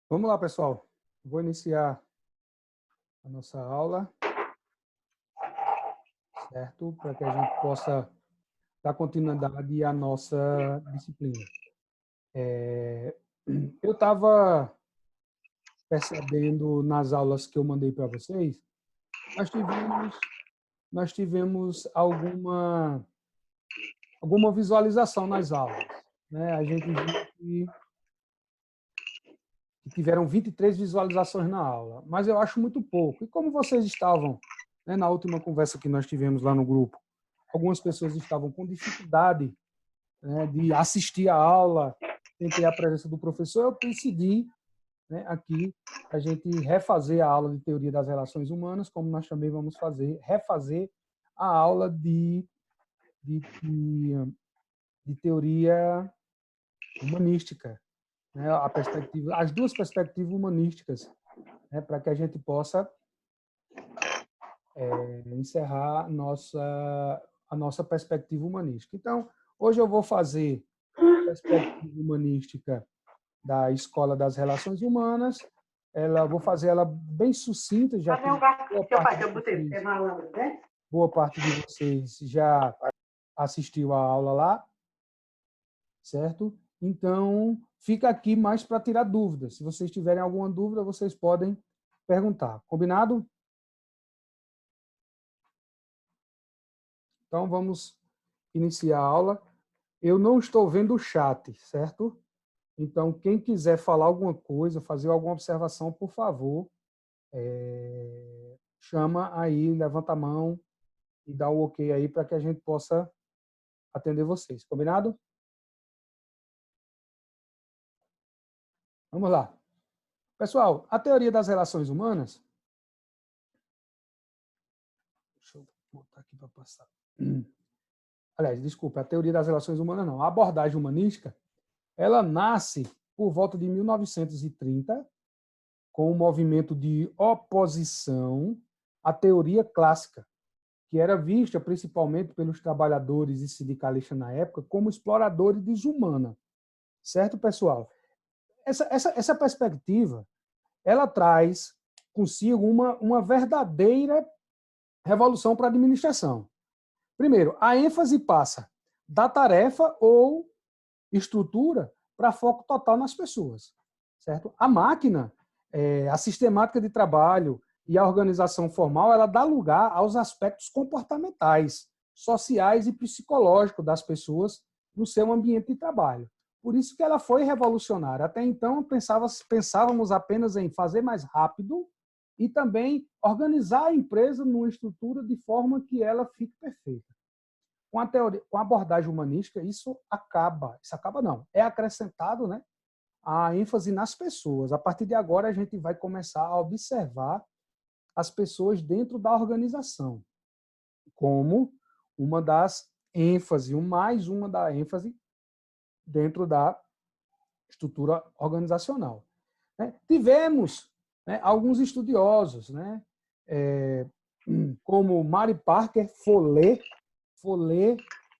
Vamos lá, pessoal. Vou iniciar a nossa aula, certo? Para que a gente possa dar continuidade à nossa disciplina. Eu estava percebendo nas aulas que eu mandei para vocês, nós tivemos alguma visualização nas aulas, né? A gente viu que tiveram 23 visualizações na aula, mas eu acho muito pouco. E como vocês estavam, né, na última conversa que nós tivemos lá no grupo, algumas pessoas estavam com dificuldade, né, de assistir a aula sem ter a presença do professor, eu decidi, né, aqui a gente refazer a aula de teoria das relações humanas, como nós também vamos refazer a aula de, de, de teoria humanística, né, as duas perspectivas humanísticas, né, para que a gente possa encerrar a nossa perspectiva humanística. Então, hoje eu vou fazer a perspectiva humanística da Escola das Relações Humanas. Vou fazer ela bem sucinta, já que boa parte de vocês já assistiu a aula lá, certo? Então, fica aqui mais para tirar dúvidas. Se vocês tiverem alguma dúvida, vocês podem perguntar. Combinado? Então, vamos iniciar a aula. Eu não estou vendo o chat, certo? Então, quem quiser falar alguma coisa, fazer alguma observação, por favor, chama aí, levanta a mão e dá o ok aí para que a gente possa atender vocês. Combinado? Vamos lá. Pessoal, a teoria das relações humanas... Deixa eu botar aqui para passar. Aliás, desculpa, a teoria das relações humanas não. A abordagem humanística, ela nasce por volta de 1930, com o movimento de oposição à teoria clássica, que era vista principalmente pelos trabalhadores e sindicalistas na época como exploradores desumana. Certo, pessoal? Essa perspectiva, ela traz consigo uma verdadeira revolução para a administração. Primeiro, a ênfase passa da tarefa ou estrutura para foco total nas pessoas. Certo? A máquina, a sistemática de trabalho e a organização formal, ela dá lugar aos aspectos comportamentais, sociais e psicológicos das pessoas no seu ambiente de trabalho. Por isso que ela foi revolucionária. Até então, pensávamos apenas em fazer mais rápido e também organizar a empresa numa estrutura de forma que ela fique perfeita. Com a abordagem humanística, isso acaba não, é acrescentado, né, a ênfase nas pessoas. A partir de agora, a gente vai começar a observar as pessoas dentro da organização, como uma das ênfases, mais uma da ênfase dentro da estrutura organizacional. Tivemos, né, alguns estudiosos, né, como Mary Parker Follett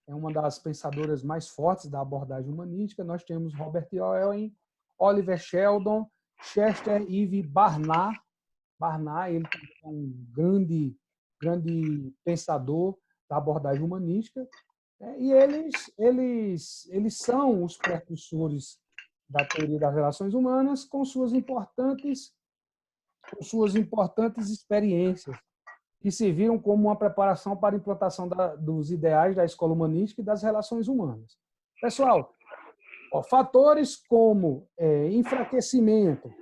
é uma das pensadoras mais fortes da abordagem humanística. Nós temos Robert Owen, Oliver Sheldon, Chester Eve Barnard. Barnard, ele é um grande pensador da abordagem humanística. E eles são os precursores da teoria das relações humanas com suas importantes experiências, que serviram como uma preparação para a implantação dos ideais da escola humanística e das relações humanas. Pessoal, fatores como enfraquecimento,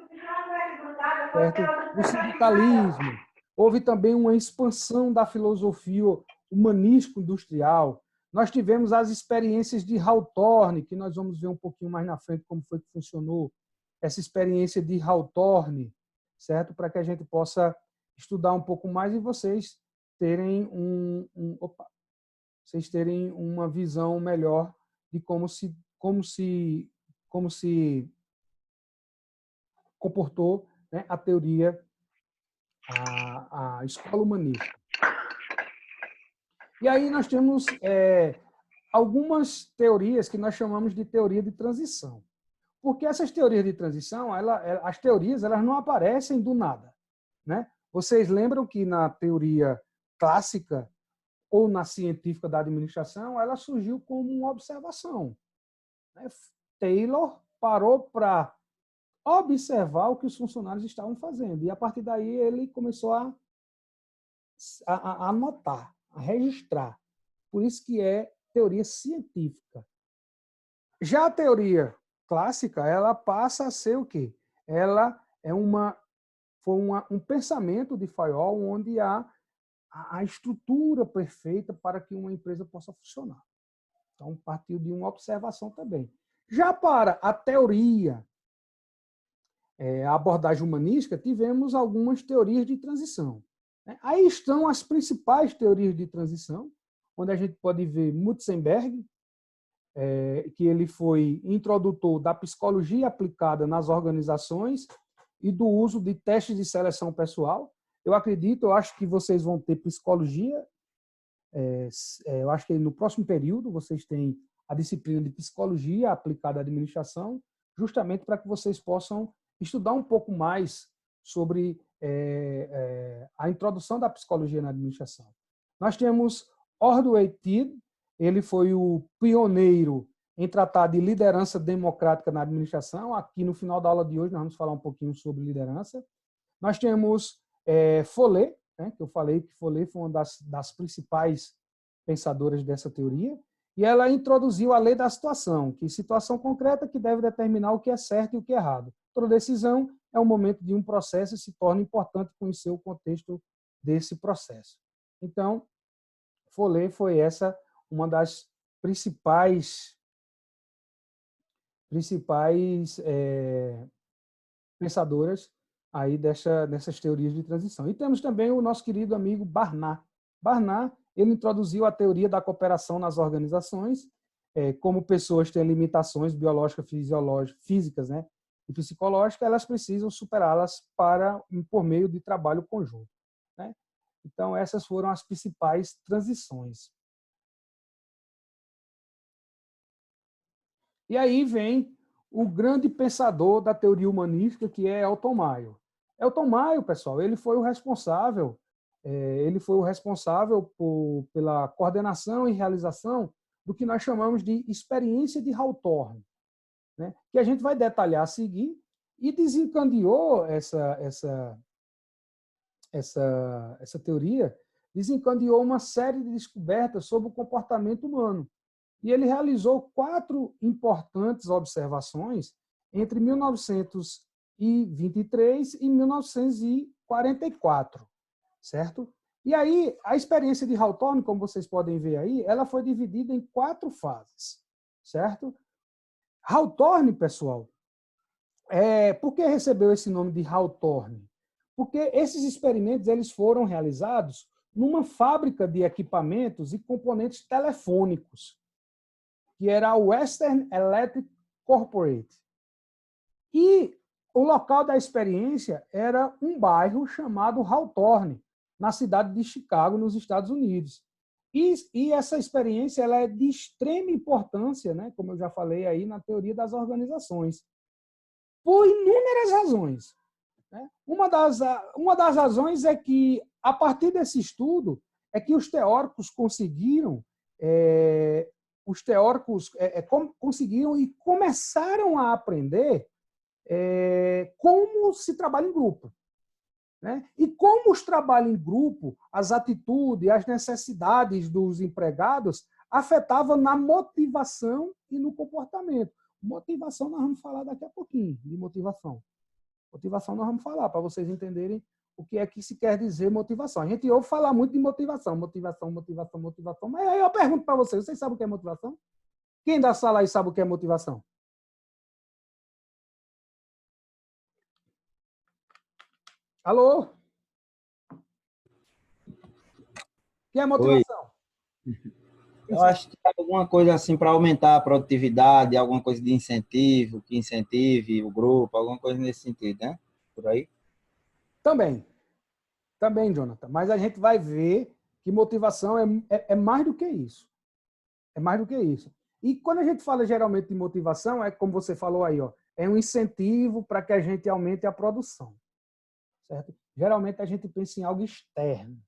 certo? O sindicalismo, houve também uma expansão da filosofia humanístico-industrial. Nós tivemos as experiências de Hawthorne, que nós vamos ver um pouquinho mais na frente como foi que funcionou essa experiência de Hawthorne, certo? Para que a gente possa estudar um pouco mais e vocês terem vocês terem uma visão melhor de como se comportou, né, a teoria, a escola humanística. E aí nós temos algumas teorias que nós chamamos de teoria de transição. Porque essas teorias de transição, as teorias elas não aparecem do nada, né? Vocês lembram que na teoria clássica ou na científica da administração, ela surgiu como uma observação, né? Taylor parou para observar o que os funcionários estavam fazendo. E, a partir daí, ele começou a anotar, a registrar. Por isso que é teoria científica. Já a teoria clássica, ela passa a ser o quê? Ela foi um pensamento de Fayol onde há a estrutura perfeita para que uma empresa possa funcionar. Então, partiu de uma observação também. Já para a teoria, a abordagem humanística, tivemos algumas teorias de transição. Aí estão as principais teorias de transição, onde a gente pode ver Mutzenberg, que ele foi introdutor da psicologia aplicada nas organizações e do uso de testes de seleção pessoal. Eu acho que vocês vão ter psicologia. Eu acho que no próximo período vocês têm a disciplina de psicologia aplicada à administração, justamente para que vocês possam estudar um pouco mais sobre a introdução da psicologia na administração. Nós temos Ordway Teed, ele foi o pioneiro em tratar de liderança democrática na administração. Aqui no final da aula de hoje nós vamos falar um pouquinho sobre liderança. Nós temos Follett, né, que eu falei que Follett foi uma das principais pensadoras dessa teoria, e ela introduziu a lei da situação, que situação concreta que deve determinar o que é certo e o que é errado. Toda decisão é um momento de um processo e se torna importante conhecer o contexto desse processo. Então, Follett foi uma das principais pensadoras aí dessas teorias de transição. E temos também o nosso querido amigo Barnard. Barnard, ele introduziu a teoria da cooperação nas organizações, como pessoas têm limitações biológicas, físicas, né, e psicológicas, elas precisam superá-las por meio de trabalho conjunto, né? Então, essas foram as principais transições. E aí vem o grande pensador da teoria humanística, que é Elton Mayo. Elton Mayo, pessoal, ele foi o responsável pela coordenação e realização do que nós chamamos de experiência de Hawthorne, né? Que a gente vai detalhar a seguir, e desencadeou essa teoria, desencadeou uma série de descobertas sobre o comportamento humano. E ele realizou 4 importantes observações entre 1923 e 1944, certo? E aí, a experiência de Hawthorne, como vocês podem ver aí, ela foi dividida em 4 fases, certo? Hawthorne, pessoal, por que recebeu esse nome de Hawthorne? Porque esses experimentos eles foram realizados numa fábrica de equipamentos e componentes telefônicos, que era a Western Electric Corporation. E o local da experiência era um bairro chamado Hawthorne, na cidade de Chicago, nos Estados Unidos. E essa experiência ela é de extrema importância, né, como eu já falei aí, na teoria das organizações, por inúmeras razões, né? Uma das razões é que, a partir desse estudo, é que os teóricos conseguiram conseguiram e começaram a aprender como se trabalha em grupo, né? E como os trabalhos em grupo, as atitudes, as necessidades dos empregados afetavam na motivação e no comportamento. Motivação nós vamos falar daqui a pouquinho, de motivação. Motivação nós vamos falar, para vocês entenderem o que é que se quer dizer motivação. A gente ouve falar muito de motivação, mas aí eu pergunto para vocês sabem o que é motivação? Quem da sala aí sabe o que é motivação? Alô? O que é motivação? Oi. Eu acho que é alguma coisa assim para aumentar a produtividade, alguma coisa de incentivo, que incentive o grupo, alguma coisa nesse sentido, né? Por aí? Também, Jonathan. Mas a gente vai ver que motivação é mais do que isso. É mais do que isso. E quando a gente fala geralmente de motivação, é como você falou aí, ó, é um incentivo para que a gente aumente a produção, certo? Geralmente a gente pensa em algo externo,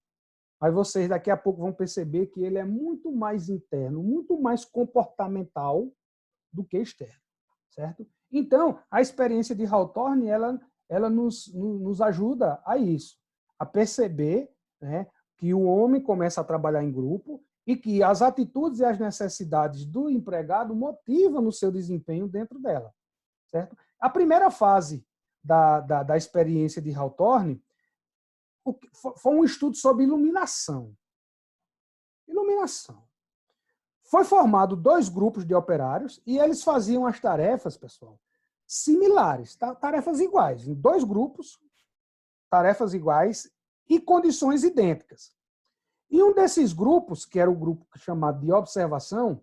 mas vocês daqui a pouco vão perceber que ele é muito mais interno, muito mais comportamental do que externo, certo? Então, a experiência de Hawthorne, ela nos ajuda a isso, a perceber, né, que o homem começa a trabalhar em grupo e que as atitudes e as necessidades do empregado motivam no seu desempenho dentro dela, certo? A primeira fase da experiência de Hawthorne foi um estudo sobre iluminação. Iluminação. Foi formado 2 grupos de operários e eles faziam as tarefas, pessoal, similares, tarefas iguais, em 2 grupos, tarefas iguais e condições idênticas. E um desses grupos, que era o grupo chamado de observação,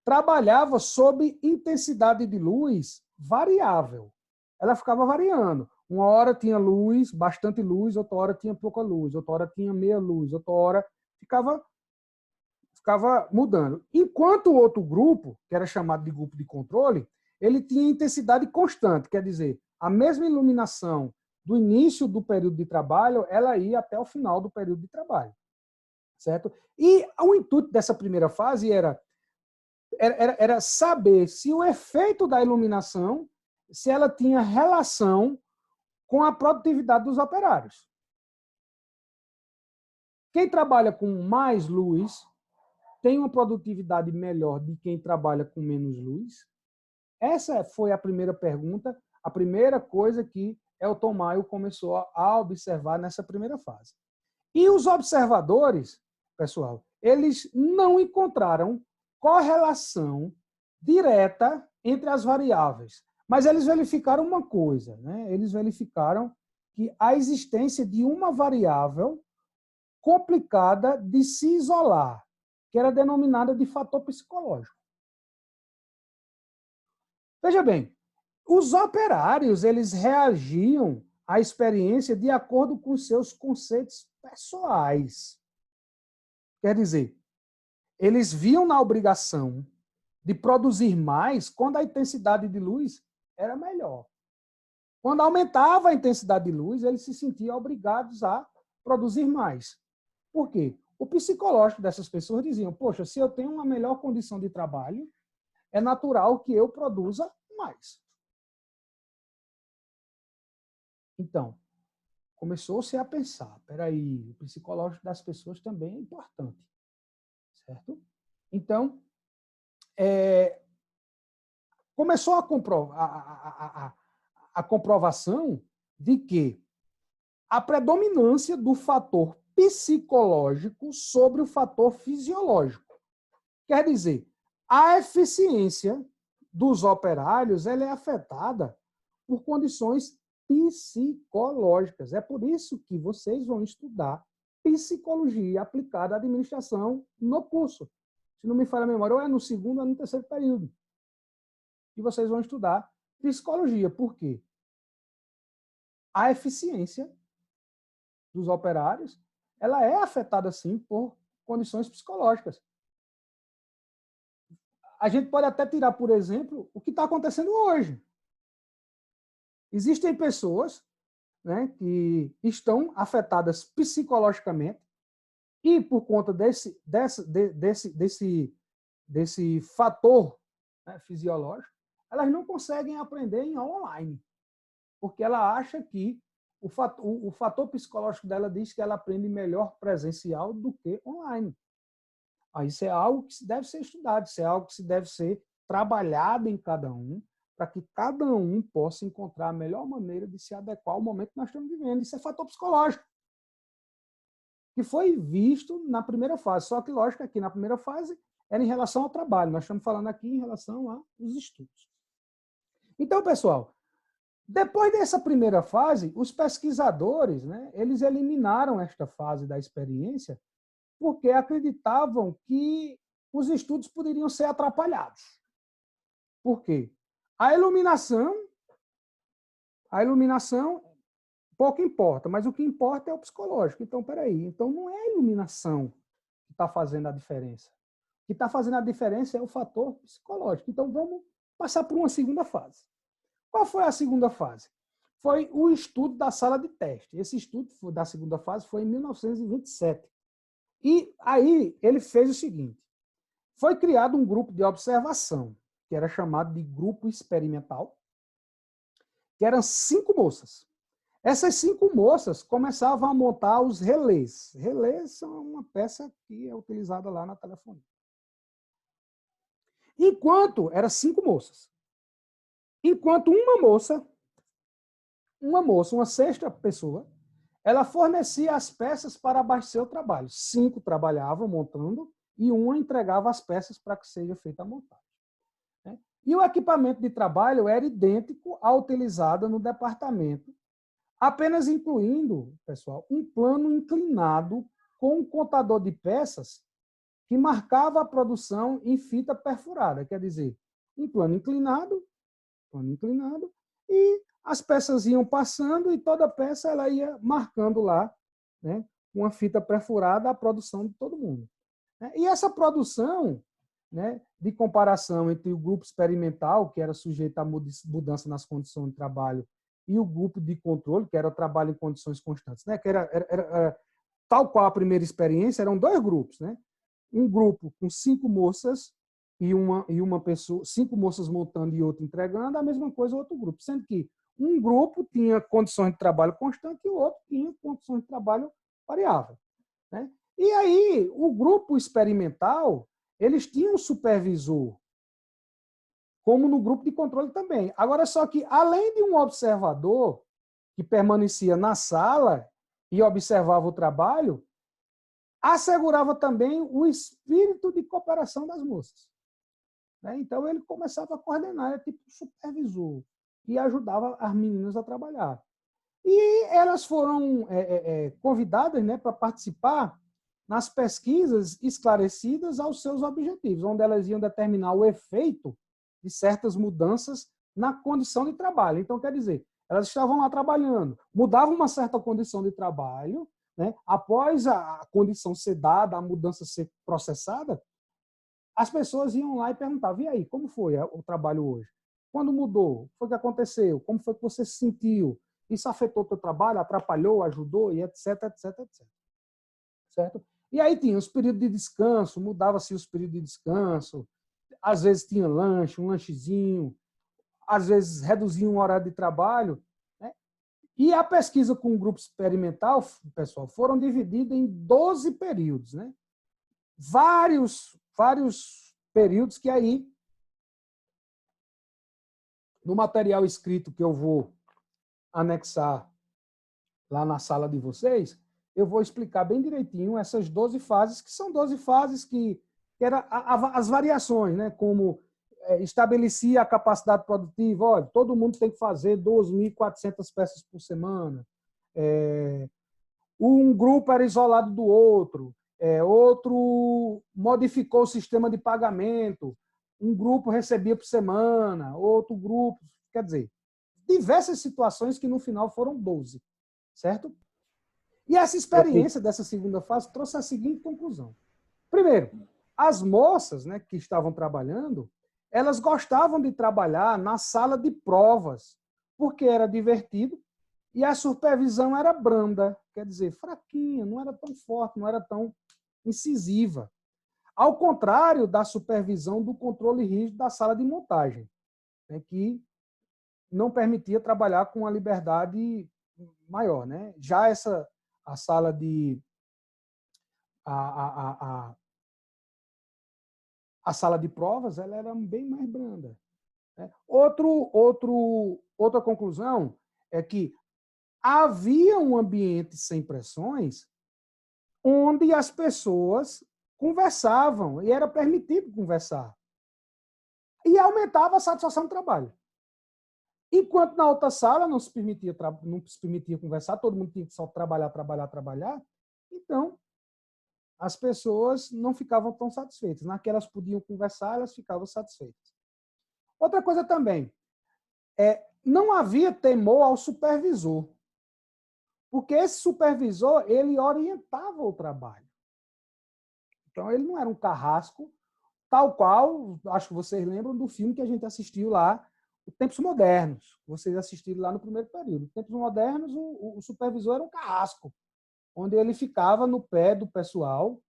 trabalhava sob intensidade de luz variável. Ela ficava variando. Uma hora tinha luz, bastante luz, outra hora tinha pouca luz, outra hora tinha meia luz, outra hora ficava mudando. Enquanto o outro grupo, que era chamado de grupo de controle, ele tinha intensidade constante, quer dizer, a mesma iluminação do início do período de trabalho, ela ia até o final do período de trabalho, certo? E o intuito dessa primeira fase era saber se o efeito da iluminação, se ela tinha relação com a produtividade dos operários. Quem trabalha com mais luz tem uma produtividade melhor de quem trabalha com menos luz? Essa foi a primeira pergunta, a primeira coisa que Elton Maio começou a observar nessa primeira fase. E os observadores, pessoal, eles não encontraram correlação direta entre as variáveis, mas eles verificaram uma coisa, né? Eles verificaram que a existência de uma variável complicada de se isolar, que era denominada de fator psicológico. Veja bem, os operários, eles reagiam à experiência de acordo com seus conceitos pessoais. Quer dizer, eles viam na obrigação de produzir mais quando a intensidade de luz era melhor. Quando aumentava a intensidade de luz, eles se sentiam obrigados a produzir mais. Por quê? O psicológico dessas pessoas diziam, poxa, se eu tenho uma melhor condição de trabalho, é natural que eu produza mais. Então, começou-se a pensar, peraí, o psicológico das pessoas também é importante, certo? Então, começou a comprovação de que a predominância do fator psicológico sobre o fator fisiológico. Quer dizer, a eficiência dos operários ela é afetada por condições psicológicas. É por isso que vocês vão estudar psicologia aplicada à administração no curso. Se não me falha a memória, ou é no segundo ou é no terceiro período. E vocês vão estudar psicologia. Por quê? A eficiência dos operários ela é afetada, sim, por condições psicológicas. A gente pode até tirar, por exemplo, o que está acontecendo hoje. Existem pessoas, né, que estão afetadas psicologicamente e, por conta desse fator, né, fisiológico, elas não conseguem aprender em aula online, porque ela acha que o fator psicológico dela diz que ela aprende melhor presencial do que online. Isso é algo que deve ser estudado, isso é algo que deve ser trabalhado em cada um, para que cada um possa encontrar a melhor maneira de se adequar ao momento que nós estamos vivendo. Isso é fator psicológico, que foi visto na primeira fase. Só que, lógico, aqui na primeira fase era em relação ao trabalho. Nós estamos falando aqui em relação aos estudos. Então, pessoal, depois dessa primeira fase, os pesquisadores, né, eles eliminaram esta fase da experiência porque acreditavam que os estudos poderiam ser atrapalhados. Por quê? A iluminação pouco importa, mas o que importa é o psicológico. Então, peraí, então não é a iluminação que está fazendo a diferença. O que está fazendo a diferença é o fator psicológico. Então, vamos passar por uma segunda fase. Qual foi a segunda fase? Foi o estudo da sala de teste. Esse estudo da segunda fase foi em 1927. E aí ele fez o seguinte: foi criado um grupo de observação, que era chamado de grupo experimental, que eram 5 moças. Essas 5 moças começavam a montar os relés. Relés são uma peça que é utilizada lá na telefonia. Eram 5 moças. Enquanto uma sexta pessoa, ela fornecia as peças para abastecer o trabalho. 5 trabalhavam montando e uma entregava as peças para que seja feita a montagem. E o equipamento de trabalho era idêntico ao utilizado no departamento, apenas incluindo, pessoal, um plano inclinado com um contador de peças que marcava a produção em fita perfurada. Quer dizer, um plano inclinado, e as peças iam passando e toda peça ela ia marcando lá, né, uma fita perfurada, a produção de todo mundo. E essa produção, né, de comparação entre o grupo experimental, que era sujeito à mudança nas condições de trabalho, e o grupo de controle, que era o trabalho em condições constantes, né, que era tal qual a primeira experiência, eram 2 grupos, né? Um grupo com 5 moças e uma pessoa, 5 moças montando e outra entregando, a mesma coisa outro grupo, sendo que um grupo tinha condições de trabalho constante e o outro tinha condições de trabalho variável, né? E aí, o grupo experimental, eles tinham um supervisor, como no grupo de controle também. Agora, só que, além de um observador que permanecia na sala e observava o trabalho, assegurava também o espírito de cooperação das moças. Então, ele começava a coordenar, era tipo um supervisor, e ajudava as meninas a trabalhar. E elas foram convidadas, né, para participar nas pesquisas esclarecidas aos seus objetivos, onde elas iam determinar o efeito de certas mudanças na condição de trabalho. Então, quer dizer, elas estavam lá trabalhando, mudavam uma certa condição de trabalho, né? Após a condição ser dada, a mudança ser processada, as pessoas iam lá e perguntavam: e aí, como foi o trabalho hoje? Quando mudou? O que foi que aconteceu? Como foi que você se sentiu? Isso afetou o teu trabalho, atrapalhou, ajudou, e etc, etc, etc. Certo? E aí tinha os períodos de descanso, mudava-se os períodos de descanso, às vezes tinha lanche, um lanchezinho, às vezes reduziam o horário de trabalho, né? E a pesquisa com o grupo experimental, pessoal, foram divididas em 12 períodos, né? Vários períodos que aí, no material escrito que eu vou anexar lá na sala de vocês, eu vou explicar bem direitinho essas 12 fases, que são 12 fases que eram as variações, né? Como estabelecia a capacidade produtiva, olha, todo mundo tem que fazer 2.400 peças por semana. Um grupo era isolado do outro, outro modificou o sistema de pagamento, um grupo recebia por semana, outro grupo, quer dizer, diversas situações que no final foram 12, certo? E essa experiência dessa segunda fase trouxe a seguinte conclusão. Primeiro, as moças, né, que estavam trabalhando, elas gostavam de trabalhar na sala de provas, porque era divertido e a supervisão era branda, quer dizer, fraquinha, não era tão forte, não era tão incisiva. Ao contrário da supervisão do controle rígido da sala de montagem, né, que não permitia trabalhar com uma liberdade maior, né? Já a sala de a sala de provas, ela era bem mais branda, né? Outra conclusão é que havia um ambiente sem pressões onde as pessoas conversavam e era permitido conversar. E aumentava a satisfação do trabalho. Enquanto na outra sala não se permitia conversar, todo mundo tinha que só trabalhar. Então, as pessoas não ficavam tão satisfeitas. Naquelas podiam conversar, elas ficavam satisfeitas. Outra coisa também, não havia temor ao supervisor, porque esse supervisor, ele orientava o trabalho. Então, ele não era um carrasco, tal qual, acho que vocês lembram do filme que a gente assistiu lá, tempos modernos, vocês assistiram lá no primeiro período. Tempos modernos, o supervisor era um carrasco, onde ele ficava no pé do pessoal,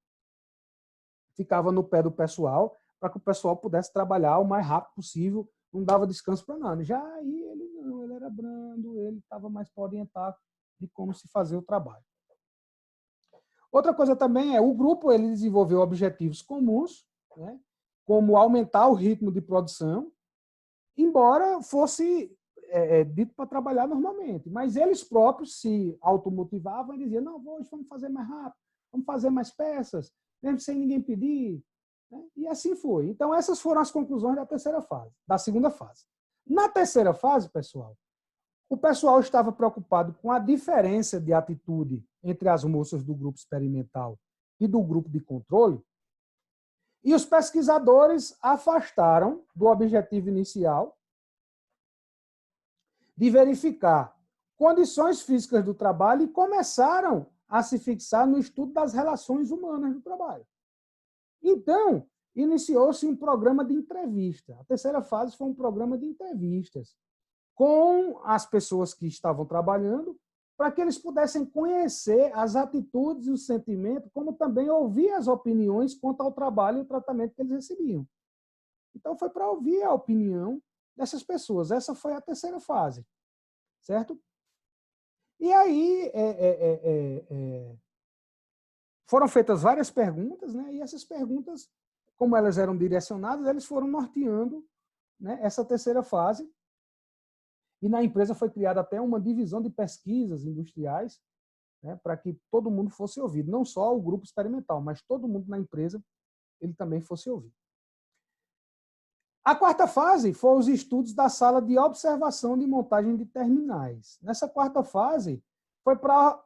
para que o pessoal pudesse trabalhar o mais rápido possível, não dava descanso para nada. Já aí ele não, ele era brando, ele estava mais para orientar de como se fazer o trabalho. Outra coisa também o grupo ele desenvolveu objetivos comuns, né, como aumentar o ritmo de produção, embora fosse dito para trabalhar normalmente. Mas eles próprios se automotivavam e diziam, não, hoje vamos fazer mais rápido, vamos fazer mais peças, mesmo sem ninguém pedir. Né? E assim foi. Então, essas foram as conclusões da segunda fase. Na terceira fase, pessoal, o pessoal estava preocupado com a diferença de atitude entre as moças do grupo experimental e do grupo de controle, e os pesquisadores afastaram do objetivo inicial de verificar condições físicas do trabalho e começaram a se fixar no estudo das relações humanas do trabalho. Então, iniciou-se um programa de entrevista. A terceira fase foi um programa de entrevistas com as pessoas que estavam trabalhando, para que eles pudessem conhecer as atitudes e os sentimentos, como também ouvir as opiniões quanto ao trabalho e o tratamento que eles recebiam. Então, foi para ouvir a opinião dessas pessoas. Essa foi a terceira fase, certo? E aí, foram feitas várias perguntas, né? E essas perguntas, como elas eram direcionadas, eles foram norteando, né, essa terceira fase. E na empresa foi criada até uma divisão de pesquisas industriais, né, para que todo mundo fosse ouvido. Não só o grupo experimental, mas todo mundo na empresa ele também fosse ouvido. A quarta fase foi os estudos da sala de observação de montagem de terminais. Nessa quarta fase, foi para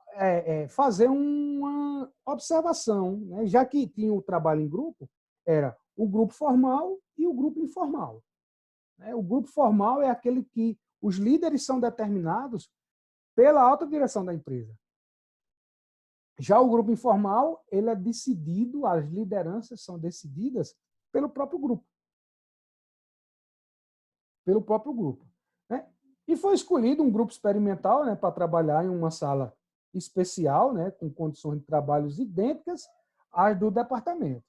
fazer uma observação, né, já que tinha o trabalho em grupo, era o grupo formal e o grupo informal. O grupo formal é aquele que os líderes são determinados pela alta direção da empresa. Já o grupo informal, ele é decidido, as lideranças são decididas pelo próprio grupo. Pelo próprio grupo. Né? E foi escolhido um grupo experimental, né, para trabalhar em uma sala especial, né, com condições de trabalhos idênticas às do departamento.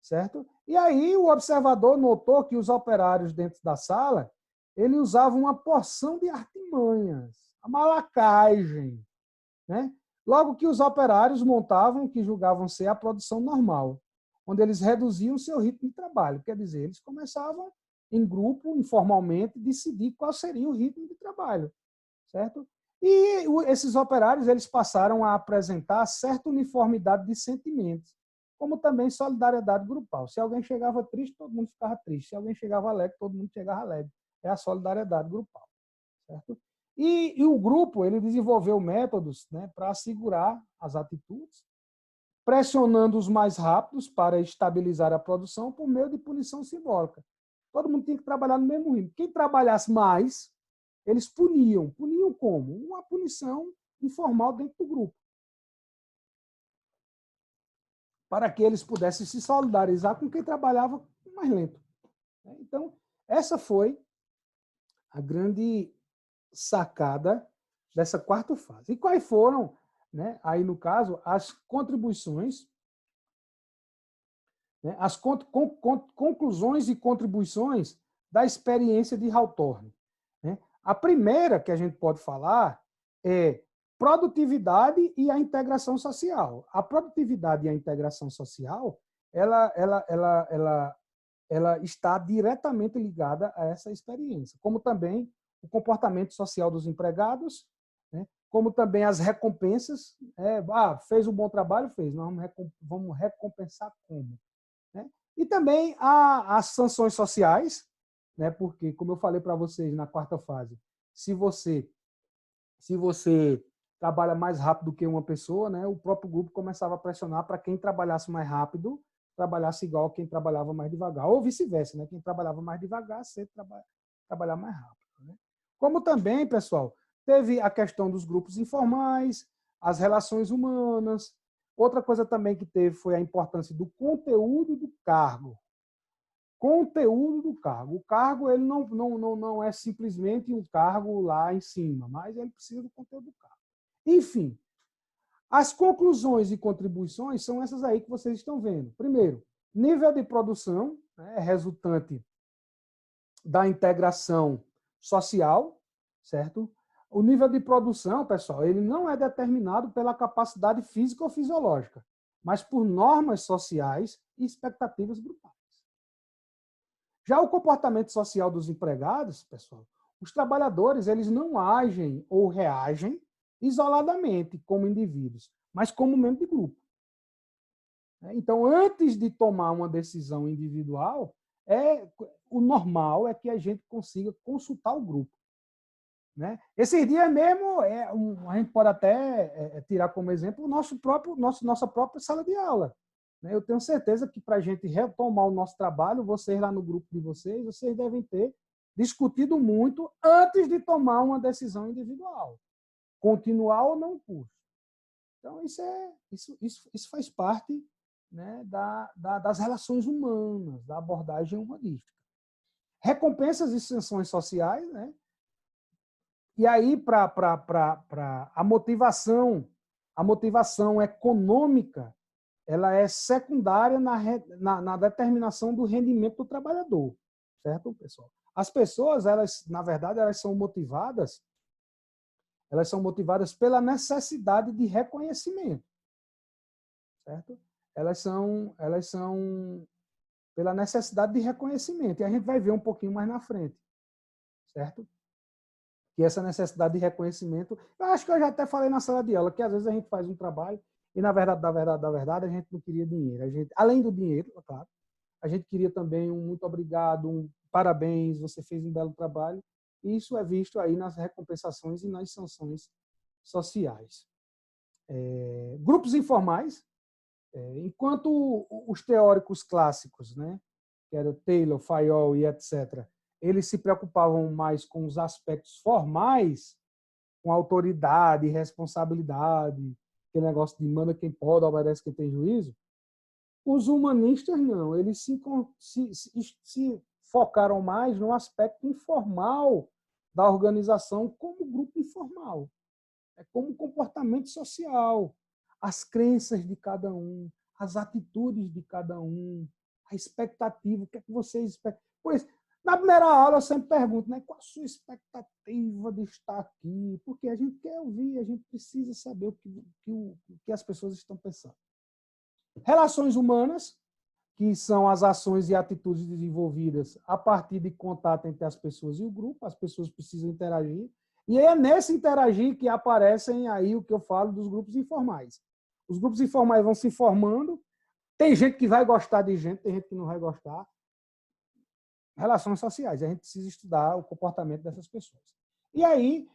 Certo? E aí o observador notou que os operários dentro da sala ele usava uma porção de artimanhas, a malacagem, né? Logo que os operários montavam o que julgavam ser a produção normal, onde eles reduziam seu ritmo de trabalho. Quer dizer, eles começavam em grupo, informalmente, decidir qual seria o ritmo de trabalho, certo? E esses operários eles passaram a apresentar certa uniformidade de sentimentos, como também solidariedade grupal. Se alguém chegava triste, todo mundo ficava triste. Se alguém chegava alegre, todo mundo chegava alegre. É a solidariedade grupal. Certo? E o grupo ele desenvolveu métodos, né, para assegurar as atitudes, pressionando os mais rápidos para estabilizar a produção por meio de punição simbólica. Todo mundo tinha que trabalhar no mesmo ritmo. Quem trabalhasse mais, eles puniam. Puniam como? Uma punição informal dentro do grupo. Para que eles pudessem se solidarizar com quem trabalhava mais lento. Então, essa foi a grande sacada dessa quarta fase. E quais foram, né, aí no caso, as contribuições, né, as conclusões e contribuições da experiência de Hawthorne? Né? A primeira que a gente pode falar é produtividade e a integração social. A produtividade e a integração social, ela está diretamente ligada a essa experiência, como também o comportamento social dos empregados, né? Como também as recompensas. Fez um bom trabalho? Fez. Nós vamos recompensar como? Né? E também as sanções sociais, né? Porque, como eu falei para vocês na quarta fase, se você trabalha mais rápido que uma pessoa, né? O próprio grupo começava a pressionar para quem trabalhasse mais rápido trabalhasse igual a quem trabalhava mais devagar, ou vice-versa, né? Quem trabalhava mais devagar sempre trabalhar mais rápido. Né? Como também, pessoal, teve a questão dos grupos informais, as relações humanas. Outra coisa também que teve foi a importância do conteúdo do cargo. conteúdo do cargo. O cargo ele não é simplesmente um cargo lá em cima, mas ele precisa do conteúdo do cargo. Enfim, as conclusões e contribuições são essas aí que vocês estão vendo. Primeiro, nível de produção, né, resultante da integração social, certo? O nível de produção, pessoal, ele não é determinado pela capacidade física ou fisiológica, mas por normas sociais e expectativas grupais. Já o comportamento social dos empregados, pessoal, os trabalhadores eles não agem ou reagem isoladamente como indivíduos, mas como membro de grupo. Então, antes de tomar uma decisão individual, o normal é que a gente consiga consultar o grupo. Né? Esses dias mesmo, a gente pode até tirar como exemplo nossa própria sala de aula. Né? Eu tenho certeza que para a gente retomar o nosso trabalho, vocês lá no grupo de vocês devem ter discutido muito antes de tomar uma decisão individual. Continuar ou não o curso. Então, isso faz parte, né, das relações humanas, da abordagem humanística. Recompensas e sanções sociais, né? E aí, para a motivação econômica, ela é secundária na determinação do rendimento do trabalhador, certo, pessoal? As pessoas, na verdade, elas são motivadas pela necessidade de reconhecimento, certo? Elas são pela necessidade de reconhecimento, e a gente vai ver um pouquinho mais na frente, certo? Que essa necessidade de reconhecimento, eu acho que eu já até falei na sala de aula, que às vezes a gente faz um trabalho e, na verdade, a gente não queria dinheiro. Além do dinheiro, claro, a gente queria também um muito obrigado, um parabéns, você fez um belo trabalho. E isso é visto aí nas recompensações e nas sanções sociais. Grupos informais, enquanto os teóricos clássicos, né, que eram Taylor, Fayol e etc., eles se preocupavam mais com os aspectos formais, com autoridade, responsabilidade, aquele negócio de manda quem pode, obedece quem tem juízo. Os humanistas não, eles se focaram mais no aspecto informal da organização como grupo informal, como comportamento social, as crenças de cada um, as atitudes de cada um, a expectativa, o que é que vocês esperam. Pois, na primeira aula eu sempre pergunto, né, qual a sua expectativa de estar aqui? Porque a gente quer ouvir, a gente precisa saber o que as pessoas estão pensando. Relações humanas, que são as ações e atitudes desenvolvidas a partir de contato entre as pessoas e o grupo, as pessoas precisam interagir, e é nesse interagir que aparecem aí o que eu falo dos grupos informais. Os grupos informais vão se formando, tem gente que vai gostar de gente, tem gente que não vai gostar. Relações sociais, a gente precisa estudar o comportamento dessas pessoas. E aí,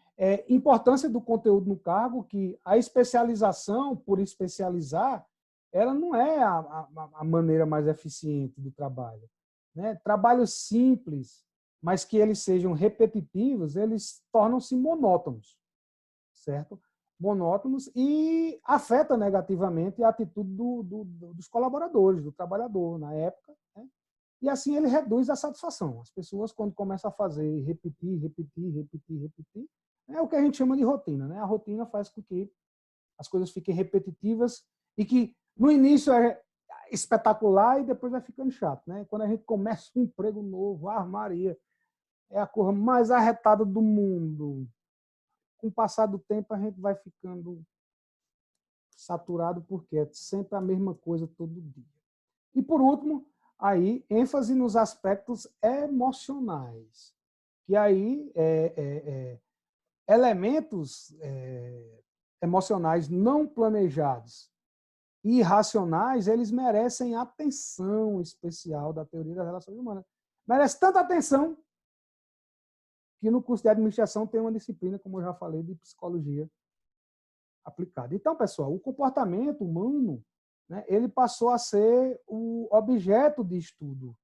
importância do conteúdo no cargo, que a especialização, por especializar, ela não é a maneira mais eficiente do trabalho. Né? Trabalhos simples, mas que eles sejam repetitivos, eles tornam-se monótonos, certo? Monótonos e afeta negativamente a atitude dos colaboradores, do trabalhador, na época. Né? E assim ele reduz a satisfação. As pessoas, quando começam a fazer, repetir, é o que a gente chama de rotina. Né? A rotina faz com que as coisas fiquem repetitivas e que no início é espetacular e depois vai ficando chato. Né? Quando a gente começa um emprego novo, Maria, é a coisa mais arretada do mundo. Com o passar do tempo, a gente vai ficando saturado porque é sempre a mesma coisa todo dia. E, por último, aí, ênfase nos aspectos emocionais, que aí elementos emocionais não planejados e irracionais, eles merecem atenção especial da teoria das relações humanas. Merece tanta atenção que no curso de administração tem uma disciplina, como eu já falei, de psicologia aplicada. Então, pessoal, o comportamento humano, né, ele passou a ser o objeto de estudo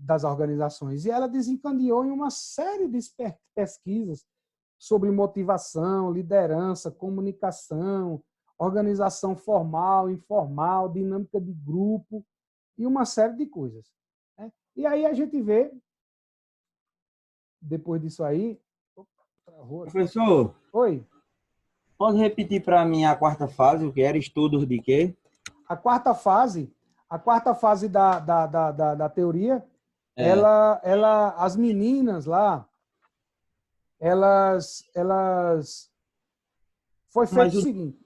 das organizações. E ela desencadeou em uma série de pesquisas sobre motivação, liderança, comunicação, organização formal, informal, dinâmica de grupo. e uma série de coisas, né? E aí a gente vê, depois disso aí... Opa, travou aqui. Professor, Oi. pode repetir para mim a quarta fase, o que era estudos de quê? A quarta fase da teoria, É, as meninas lá, elas foi feito mas o o seguinte: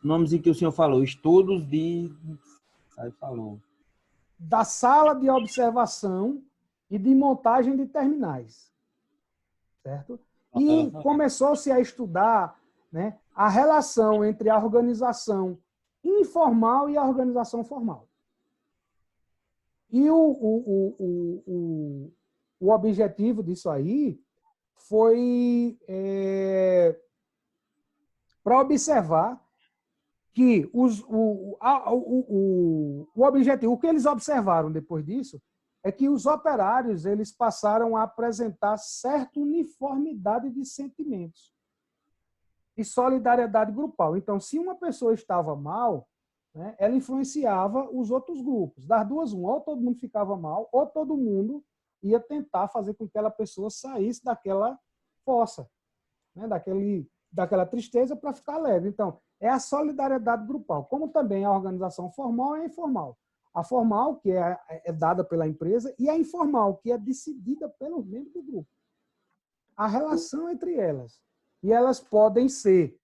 nome que o senhor falou, estudos de... Aí falou. da sala de observação e de montagem de terminais, certo? E começou-se a estudar, né, a relação entre a organização informal e a organização formal. E o objetivo disso aí foi para observar que o objetivo, o que eles observaram depois disso, é que os operários eles passaram a apresentar certa uniformidade de sentimentos e solidariedade grupal. Então, se uma pessoa estava mal, né, ela influenciava os outros grupos. Das duas, uma, ou todo mundo ficava mal, ou todo mundo ia tentar fazer com que aquela pessoa saísse daquela fossa, né, daquela tristeza para ficar leve. Então, é a solidariedade grupal, como também a organização formal e informal. A formal, que é dada pela empresa, e a informal, que é decidida pelos membros do grupo. A relação entre elas. E elas podem ser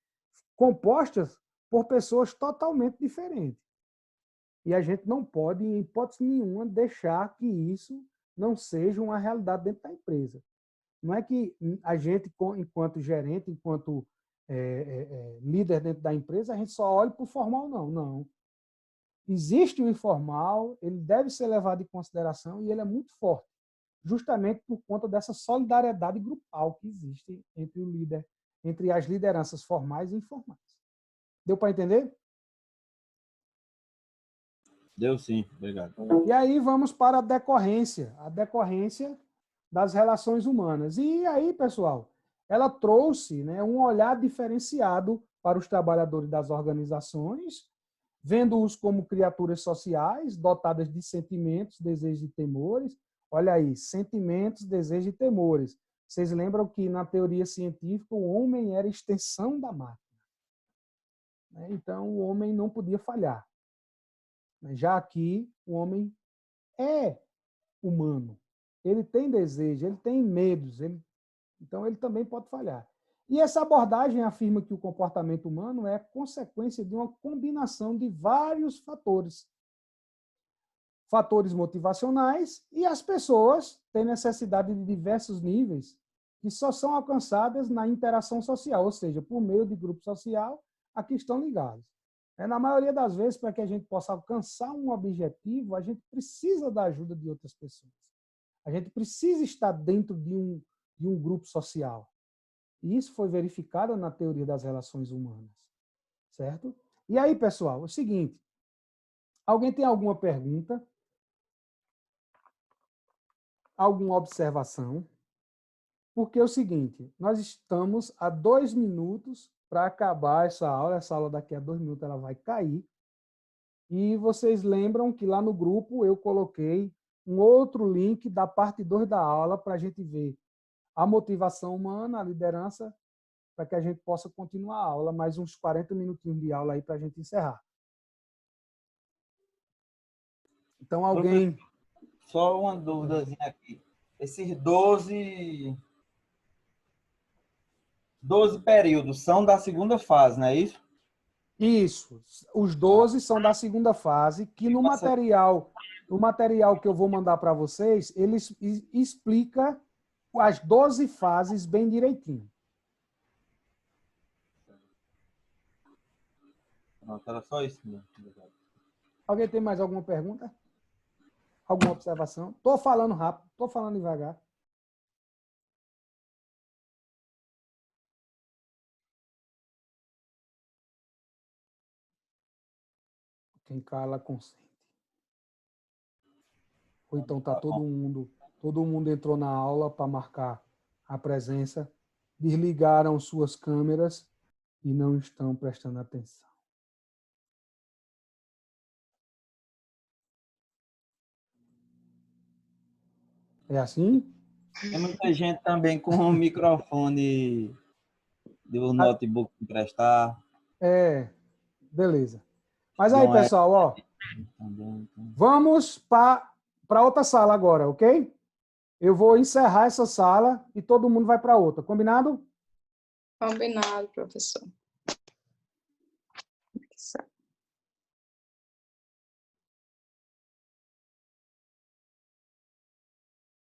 compostas por pessoas totalmente diferentes. E a gente não pode, em hipótese nenhuma, deixar que isso não seja uma realidade dentro da empresa. Não é que a gente, enquanto gerente, enquanto líder dentro da empresa, a gente só olha para o formal, não. Não. Existe o informal, ele deve ser levado em consideração e ele é muito forte, justamente por conta dessa solidariedade grupal que existe entre o líder, entre as lideranças formais e informais. Deu para entender? Deu sim, obrigado. E aí vamos para a decorrência das relações humanas. E aí, pessoal, ela trouxe, né, um olhar diferenciado para os trabalhadores das organizações, vendo-os como criaturas sociais, dotadas de sentimentos, desejos e temores. Olha aí, sentimentos, desejos e temores. Vocês lembram que na teoria científica o homem era extensão da máquina, né? Então o homem não podia falhar. Já aqui o homem é humano. Ele tem desejo, ele tem medos, então ele também pode falhar. E essa abordagem afirma que o comportamento humano é consequência de uma combinação de vários fatores. Fatores motivacionais, e as pessoas têm necessidade de diversos níveis que só são alcançadas na interação social, ou seja, por meio de grupo social a que estão ligados. Na maioria das vezes, para que a gente possa alcançar um objetivo, a gente precisa da ajuda de outras pessoas. A gente precisa estar dentro de um grupo social. E isso foi verificado na teoria das relações humanas. Certo? E aí, pessoal, é o seguinte. Alguém tem alguma pergunta? Alguma observação? Porque é o seguinte, nós estamos a 2 minutos para acabar essa aula daqui a 2 minutos ela vai cair, e vocês lembram que lá no grupo eu coloquei um outro link da parte 2 da aula para a gente ver a motivação humana, a liderança, para que a gente possa continuar a aula, mais uns 40 minutinhos de aula aí para a gente encerrar. Então, alguém... Só uma dúvidazinha aqui. Esses 12 períodos são da segunda fase, não é isso? Isso. Os 12 são da segunda fase, que no material que eu vou mandar para vocês, ele explica as 12 fases bem direitinho. Não, era só isso mesmo. Alguém tem mais alguma pergunta? Alguma observação? Estou falando rápido, estou falando devagar. Quem cala, consente. Ou então está todo mundo entrou na aula para marcar a presença, desligaram suas câmeras e não estão prestando atenção. É assim? Tem muita gente também com o microfone do notebook emprestar. Beleza. Mas aí, Dom é pessoal, ó, também. Então. vamos para outra sala agora, ok? Eu vou encerrar essa sala e todo mundo vai para outra. Combinado? Combinado, professor.